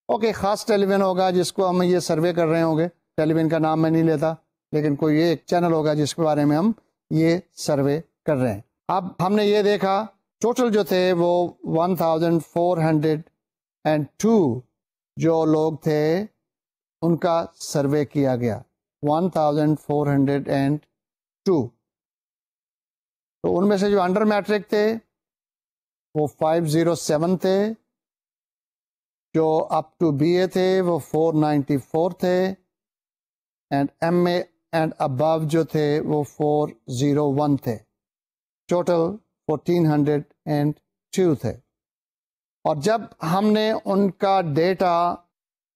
اوکے، خاص ٹیلی ویژن ہوگا جس کو ہم یہ سروے کر رہے ہوں گے، ٹیلی ویژن کا نام میں نہیں لیتا، لیکن کوئی ایک چینل ہوگا جس کے بارے میں ہم یہ سروے کر رہے ہیں. اب ہم نے یہ دیکھا ٹوٹل جو تھے وہ 1402 جو لوگ تھے ان کا سروے کیا گیا، 1402. تو ان میں سے جو انڈر میٹرک تھے وہ 507 تھے، جو اپ ٹو بی اے تھے وہ 494 تھے، and M A and above جو تھے وہ 401 تھے. ٹوٹل 1402 تھے. اور جب ہم نے ان کا ڈیٹا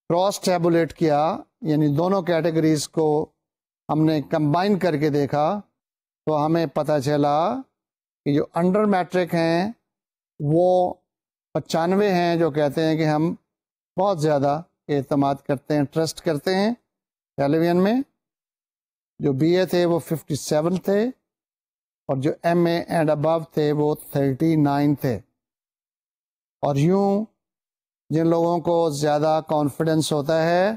کراس ٹیبولیٹ کیا، یعنی دونوں کیٹیگریز کو ہم نے کمبائن کر کے دیکھا، تو ہمیں پتہ چلا کہ جو انڈر میٹرک ہیں وہ 95 ہیں، جو کہتے ہیں کہ ہم بہت زیادہ اعتماد کرتے ہیں، ٹرسٹ کرتے ہیں ٹیلی ویژن میں. جو بی اے تھے وہ 57 تھے، اور جو ایم اے اینڈ ابو تھے وہ 39 تھے. اور یوں جن لوگوں کو زیادہ کانفیڈنس ہوتا ہے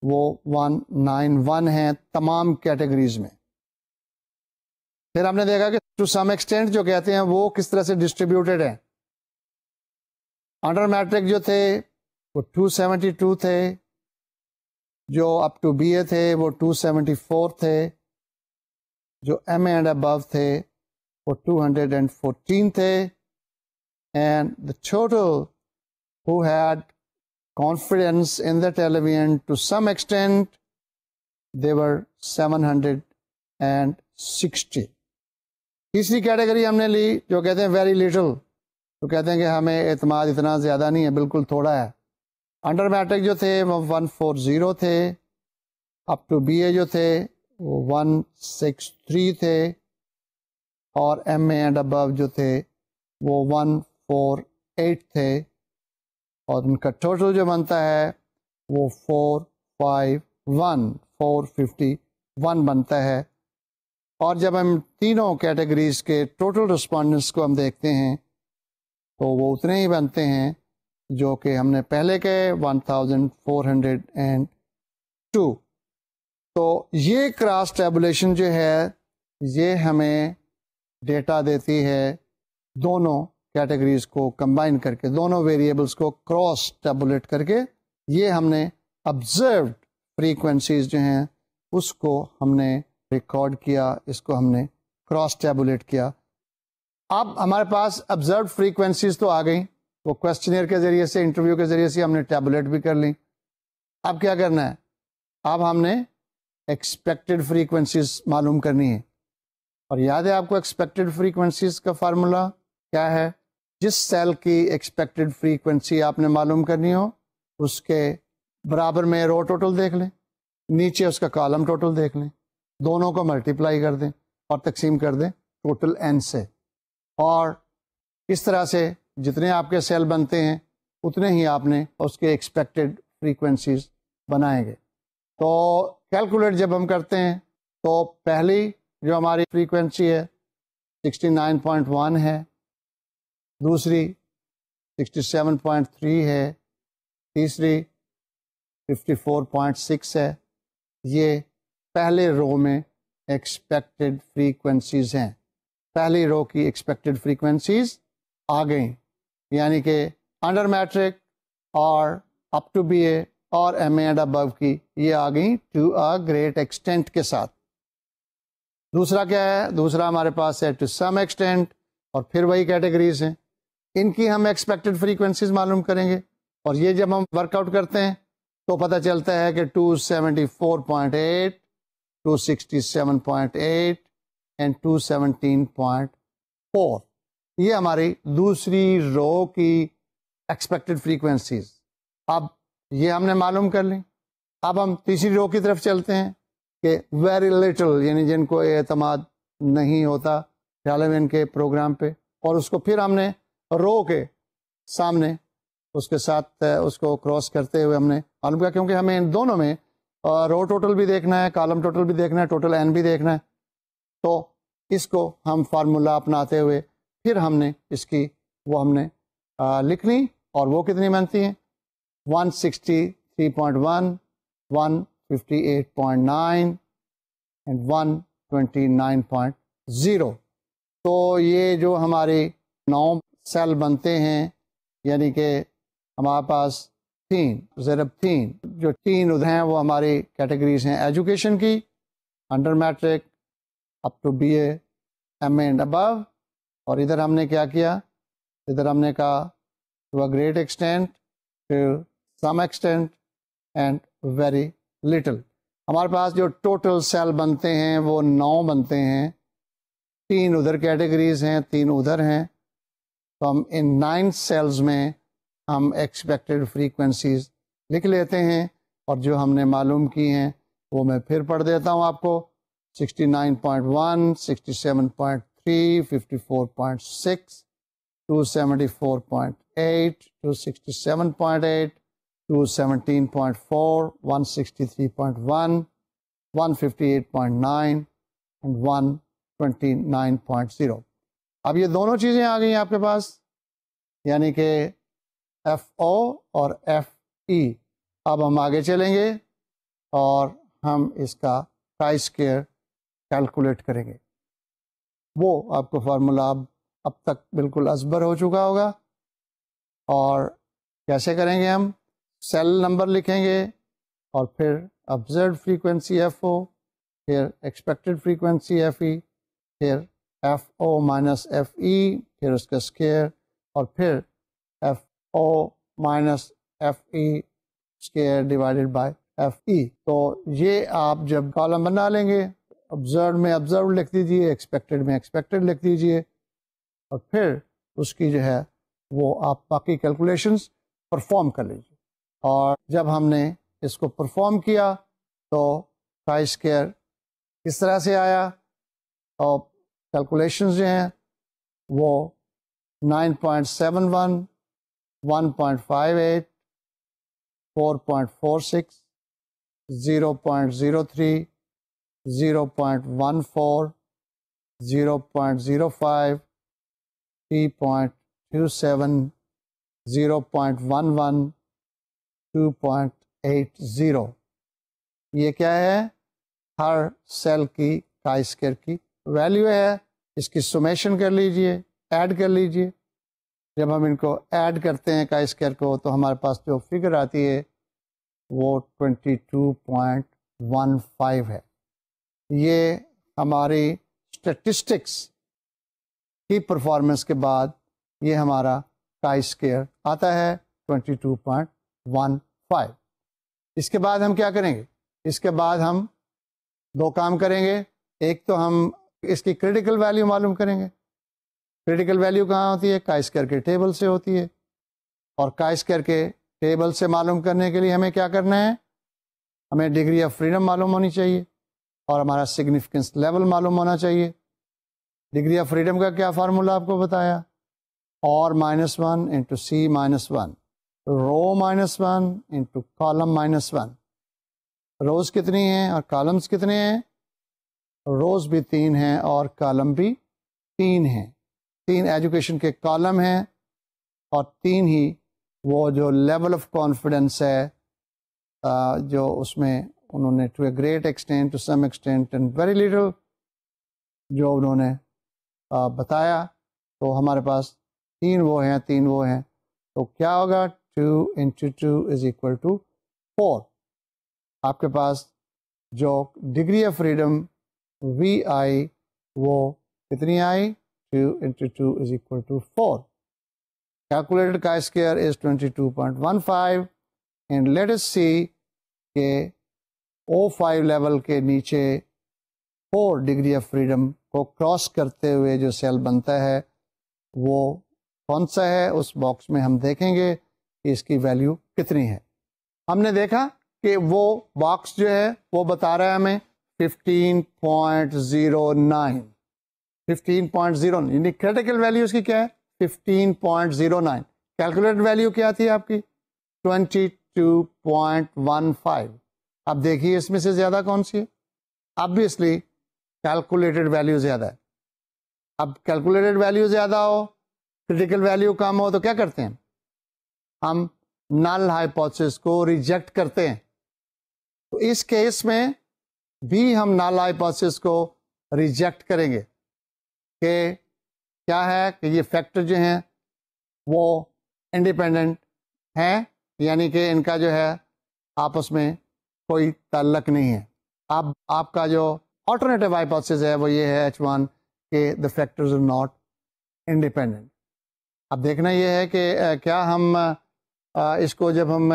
وہ 191 ہیں تمام کیٹیگریز میں. پھر ہم نے دیکھا کہ ٹو سم ایکسٹینٹ جو کہتے ہیں وہ کس طرح سے ڈسٹریبیوٹیڈ ہیں. انڈر میٹرک جو تھے وہ 272 تھے، جو اپ ٹو بی اے تھے وہ 274 تھے، جو ایم اینڈ ابو تھے وہ 214 تھے، and the total who had confidence in the television to some extent, they were 760. تیسری کیٹیگری ہم نے لی جو کہتے ہیں ویری لٹل، تو کہتے ہیں کہ ہمیں اعتماد اتنا زیادہ نہیں ہے، بالکل تھوڑا ہے. انڈر میٹرک جو تھے وہ 140 تھے، اپ ٹو بی اے جو تھے وہ 163 تھے، اور ایم اے اینڈ ابو جو تھے وہ 148 تھے، اور ان کا ٹوٹل جو بنتا ہے وہ 451 بنتا ہے. اور جب ہم تینوں کیٹیگریز کے ٹوٹل رسپونڈنٹس کو ہم دیکھتے ہیں تو وہ اتنے ہی بنتے ہیں جو کہ ہم نے پہلے کے 1402. تو یہ کراس ٹیبولیشن جو ہے یہ ہمیں ڈیٹا دیتی ہے دونوں کیٹیگریز کو کمبائن کر کے، دونوں ویریبلس کو کراس ٹیبولیٹ کر کے. یہ ہم نے آبزروڈ فریکوینسیز جو ہیں اس کو ہم نے ریکارڈ کیا، اس کو ہم نے کراس ٹیبولیٹ کیا. اب ہمارے پاس آبزروڈ فریکوینسیز تو آ گئیں، وہ کویسچنئر کے ذریعے سے، انٹرویو کے ذریعے سے ہم نے ٹیبولیٹ بھی کر لیں. اب کیا کرنا ہے؟ اب ہم نے ایکسپیکٹڈ فریکوینسیز معلوم کرنی ہے. اور یاد ہے آپ کو ایکسپیکٹڈ فریکوینسیز کا فارمولا کیا ہے؟ جس سیل کی ایکسپیکٹڈ فریکوینسی آپ نے معلوم کرنی ہو اس کے برابر میں رو ٹوٹل دیکھ لیں، نیچے اس کا کالم ٹوٹل دیکھ لیں، دونوں کو ملٹیپلائی کر دیں اور تقسیم کر دیں ٹوٹل n سے. اور اس طرح سے جتنے آپ کے سیل بنتے ہیں اتنے ہی آپ نے اس کے ایکسپیکٹڈ فریکوینسیز بنائیں گے. تو کیلکولیٹ جب ہم کرتے ہیں تو پہلی جو ہماری فریکوینسی ہے 69.1 ہے، دوسری 67.3 ہے، تیسری 54.6 ہے. یہ پہلے رو میں ایکسپیکٹڈ فریکوینسیز ہیں. پہلی رو کی ایکسپیکٹڈ فریکوینسیز آ گئیں، یعنی کہ انڈر میٹرک اور اپ ٹو بی اے اور ایم اے اینڈ ابو کی یہ آ گئیں ٹو اے گریٹ ایکسٹینٹ کے ساتھ. دوسرا کیا ہے؟ دوسرا ہمارے پاس ہے ٹو سم ایکسٹینٹ، اور پھر وہی کیٹیگریز ہیں، ان کی ہم ایکسپیکٹڈ فریکوینسیز معلوم کریں گے. اور یہ جب ہم ورک آؤٹ کرتے ہیں تو پتہ چلتا ہے کہ 274.8 267.8 اینڈ 217.4 یہ ہماری دوسری رو کی ایکسپیکٹڈ فریکوینسیز. اب یہ ہم نے معلوم کر لیں. اب ہم تیسری رو کی طرف چلتے ہیں کہ ویری لٹل، یعنی جن کو اعتماد نہیں ہوتا ریلیونٹ کے پروگرام پہ، اور اس کو پھر ہم نے رو کے سامنے اس کے ساتھ اس کو کراس کرتے ہوئے ہم نے معلوم کیا، کیونکہ ہمیں ان دونوں میں رو ٹوٹل بھی دیکھنا ہے، کالم ٹوٹل بھی دیکھنا ہے، ٹوٹل n بھی دیکھنا ہے. تو اس کو ہم فارمولا اپناتے ہوئے پھر ہم نے اس کی وہ ہم نے لکھنی، اور وہ کتنی بنتی ہیں 163.1 158.9 اینڈ 129.0. تو یہ جو ہماری 9 سیل بنتے ہیں، یعنی کہ ہمارے پاس ضرب 3 جو 3 ادھر ہیں وہ ہماری کیٹیگریز ہیں ایجوکیشن کی، under matric, up to B A, M A and above. اور ادھر ہم نے کیا کیا؟ ادھر ہم نے کہا to a great extent, to some extent and very little. ہمارے پاس جو ٹوٹل سیل بنتے ہیں وہ 9 بنتے ہیں، 3 ادھر کیٹیگریز ہیں، 3 ادھر ہیں. تو ہم ان 9 سیلز میں ہم ایکسپیکٹڈ فریکوینسیز لکھ لیتے ہیں، اور جو ہم نے معلوم کی ہیں وہ میں پھر پڑھ دیتا ہوں آپ کو. 69.1 67.3 54.6 274.8 267.8 217.4 163.1 158.9 and 129.0. اب یہ دونوں چیزیں آ گئی آپ کے پاس، یعنی کہ ایف او اور ایف ای. اب ہم آگے چلیں گے اور ہم اس کا ٹائی اسکیئر کیلکولیٹ کریں گے. وہ آپ کو فارمولا اب تک بالکل ازبر ہو چکا ہوگا. اور کیسے کریں گے؟ ہم سیل نمبر لکھیں گے اور پھر آبزروڈ فریکوینسی ایف او پھر ایکسپیکٹڈ فریکوینسی ایف ای، پھر F O minus F E, پھر اس کا اسکیئر، اور پھر F O minus F E square divided by F E. تو یہ آپ جب کالم بنا لیں گے، آبزرو میں آبزرو لکھ دیجیے، ایکسپیکٹڈ میں ایکسپیکٹڈ لکھ دیجیے، اور پھر اس کی جو ہے وہ آپ باقی کیلکولیشنز پرفارم کر لیجیے. اور جب ہم نے اس کو پرفارم کیا تو کائی اسکیئر کس طرح سے آیا، اور کیلکولیشنز جو ہیں وہ 9.71، 1.58، 4.46، 0.03، 0.14، 0.05، 3.27، 0.11، 2.80. یہ کیا ہے؟ ہر سیل کی کائی اسکیئر کی ویلیو ہے. اس کی سمیشن کر لیجئے، ایڈ کر لیجئے. جب ہم ان کو ایڈ کرتے ہیں کائی اسکیئر کو تو ہمارے پاس جو فگر آتی ہے وہ 22.15 ہے. یہ ہماری اسٹیٹسٹکس کی پرفارمنس کے بعد یہ ہمارا کائی اسکیئر آتا ہے 22.15. اس کے بعد ہم کیا کریں گے؟ اس کے بعد ہم دو کام کریں گے. ایک تو ہم اس کی کریٹیکل ویلیو معلوم کریں گے. کریٹیکل ویلیو کہاں ہوتی ہے؟ کائی اسکیئر کے ٹیبل سے ہوتی ہے. اور کائی اسکیئر کے ٹیبل سے معلوم کرنے کے لیے ہمیں کیا کرنا ہے؟ ہمیں ڈگری آف فریڈم معلوم ہونی چاہیے اور ہمارا سگنیفیکنس لیول معلوم ہونا چاہیے. ڈگری آف فریڈم کا کیا فارمولا آپ کو بتایا؟ اور -1 انٹو سی -1، رو -1 انٹو کالم -1. روز کتنی ہیں اور کالمس کتنے ہیں؟ روز بھی 3 ہیں اور کالم بھی 3 ہیں. 3 ایجوکیشن کے کالم ہیں اور 3 ہی وہ جو لیول آف کانفیڈنس ہے جو اس میں انہوں نے to a great extent, to some extent and very little جو انہوں نے بتایا. تو ہمارے پاس 3 وہ ہیں، 3 وہ ہیں. تو کیا ہوگا؟ 2 into 2 is equal to 4. آپ کے پاس جو ڈگری آف فریڈم وی آئی وہ کتنی آئی؟ 2 into 2 is equal to 4. Calculated chi-square is 22.15 and let us see کہ O5 لیول کے نیچے 4 ڈگری آف فریڈم کو کراس کرتے ہوئے جو سیل بنتا ہے وہ کون سا ہے؟ اس باکس میں ہم دیکھیں گے کہ اس کی ویلیو کتنی ہے. ہم نے دیکھا کہ وہ باکس جو ہے وہ بتا رہا ہے ہمیں 15.09، 15.09 یعنی کریٹیکل ویلیو اس کی کیا ہے؟ 15.09. کیلکولیٹڈ ویلیو کیا تھی آپ کی؟ 22.15. اب دیکھیے اس میں سے زیادہ کون سی ہے؟ obviously کیلکولیٹڈ ویلیو زیادہ ہے. اب کیلکولیٹڈ ویلیو زیادہ ہو، کریٹیکل ویلیو کم ہو تو کیا کرتے ہیں؟ ہم نل ہائپوتھیسس کو ریجیکٹ کرتے ہیں. تو اس کیس میں بھی ہم نل ہائپوتھیسس کو ریجیکٹ کریں گے کہ کیا ہے کہ یہ فیکٹر جو ہیں وہ انڈیپینڈنٹ ہیں، یعنی کہ ان کا جو ہے آپس میں کوئی تعلق نہیں ہے. اب آپ کا جو آلٹرنیٹیو ہائپوتھیسس ہے وہ یہ ہے H1 کہ the factors are not independent. اب دیکھنا یہ ہے کہ کیا ہم اس کو جب ہم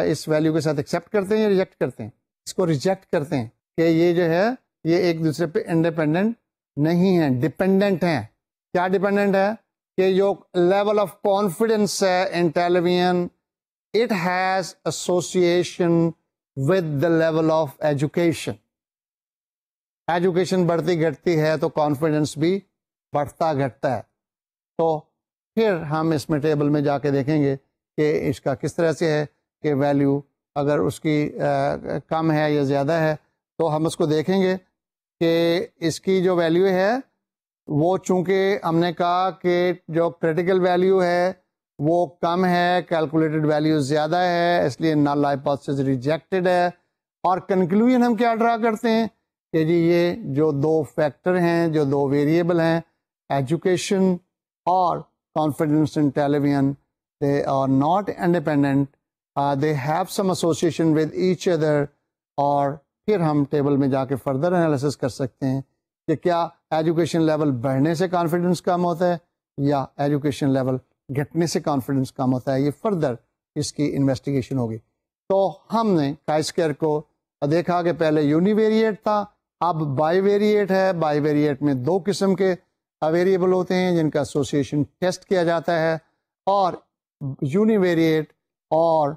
اس ویلیو کے ساتھ ایکسیپٹ کرتے ہیں یا ریجیکٹ کرتے ہیں؟ اس کو ریجیکٹ کرتے ہیں کہ یہ جو ہے یہ ایک دوسرے پہ انڈیپینڈنٹ نہیں ہیں، ڈیپینڈنٹ ہیں. کیا ڈیپینڈنٹ ہے؟ کہ جو لیول آف کانفیڈنس ہے in television it has association with the level of education. Education بڑھتی گھٹتی ہے تو کانفیڈنس بھی بڑھتا گھٹتا ہے. تو پھر ہم اس میں ٹیبل میں جا کے دیکھیں گے کہ اس کا کس طرح سے ہے کہ ویلیو اگر اس کی کم ہے یا زیادہ ہے تو ہم اس کو دیکھیں گے کہ اس کی جو ویلیو ہے وہ چونکہ ہم نے کہا کہ جو کریٹیکل ویلیو ہے وہ کم ہے، کیلکولیٹڈ ویلیو زیادہ ہے، اس لیے نل ہائپوتھیسس ریجیکٹڈ ہے. اور کنکلوژن ہم کیا ڈرا کرتے ہیں کہ جی یہ جو 2 فیکٹر ہیں، جو 2 ویریبل ہیں، ایجوکیشن اور confidence in television, they are not independent, they have some association with each other, اور پھر ہم ٹیبل میں جا کے فردر انالیسس کر سکتے ہیں کہ کیا ایجوکیشن لیول بڑھنے سے کانفیڈنس کم ہوتا ہے یا ایجوکیشن لیول گھٹنے سے کانفیڈنس کم ہوتا ہے. یہ فردر اس کی انویسٹیگیشن ہوگی. تو ہم نے کائی اسکوائر کو دیکھا کہ پہلے یونیویریٹ تھا, اب بائی ویریٹ ہے. بائی ویریٹ میں دو قسم کے ویریبل ہوتے ہیں جن کا ایسوسیشن ٹیسٹ کیا جاتا ہے, اور یونیویریٹ اور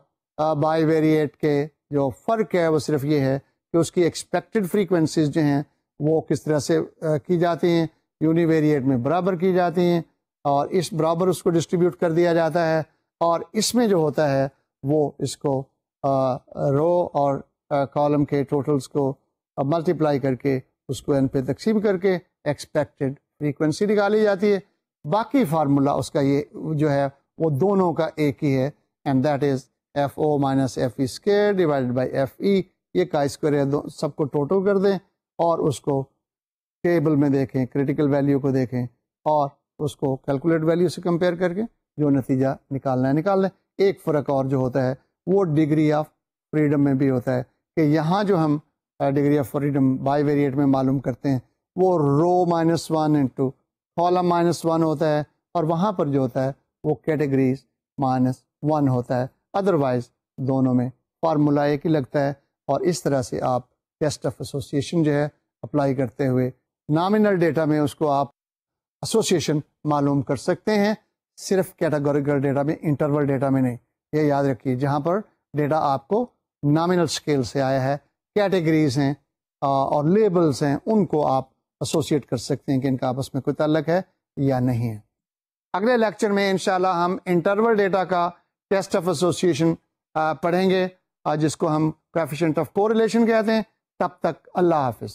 بائی ویریٹ کے جو فرق ہے وہ صرف یہ ہے کہ اس کی ایکسپیکٹڈ فریکوینسیز جو ہیں وہ کس طرح سے کی جاتی ہیں. یونیویریٹ میں برابر کی جاتی ہیں اور اس برابر اس کو ڈسٹریبیوٹ کر دیا جاتا ہے, اور اس میں جو ہوتا ہے وہ اس کو رو اور کالم کے ٹوٹلز کو ملٹیپلائی کر کے اس کو n پہ تقسیم کر کے ایکسپیکٹڈ فریکوینسی نکالی جاتی ہے. باقی فارمولا اس کا یہ جو ہے وہ دونوں کا ایک ہی ہے, and that is F O minus F E square divided by F E. یہ کا اسکوائر ہے, سب کو ٹوٹل کر دیں اور اس کو ٹیبل میں دیکھیں, کریٹیکل ویلیو کو دیکھیں اور اس کو کیلکولیٹ ویلیو سے کمپیئر کر کے جو نتیجہ نکالنا ہے نکال لیں. ایک فرق اور جو ہوتا ہے وہ ڈگری آف فریڈم میں بھی ہوتا ہے کہ یہاں جو ہم degree of freedom by variate میں معلوم کرتے ہیں وہ row minus one into column minus one ہوتا ہے, اور وہاں پر جو ہوتا ہے وہ کیٹیگریز مائنس ون ہوتا ہے. ادروائز دونوں میں فارمولا ایک ہی لگتا ہے, اور اس طرح سے آپ ٹیسٹ آف ایسوسیشن جو ہے اپلائی کرتے ہوئے نامنل ڈیٹا میں اس کو آپ ایسوسیشن معلوم کر سکتے ہیں, صرف کیٹاگوریکل ڈیٹا میں, انٹرول ڈیٹا میں نہیں. یہ یاد رکھیے جہاں پر ڈیٹا آپ کو نامنل اسکیل سے آیا ہے, کیٹیگریز ہیں اور لیبلز ہیں, ان کو آپ ایسوسیٹ کر سکتے ہیں کہ ان کا آپس میں کوئی تعلق ہے یا نہیں ہے. اگلے لیکچر میں انشاءاللہ ہم انٹرول ڈیٹا کا ٹیسٹ آف ایسوسیشن پڑھیں گے, جس کو ہم کوفیشینٹ آف کوریلیشن کہتے ہیں. تب تک اللہ حافظ.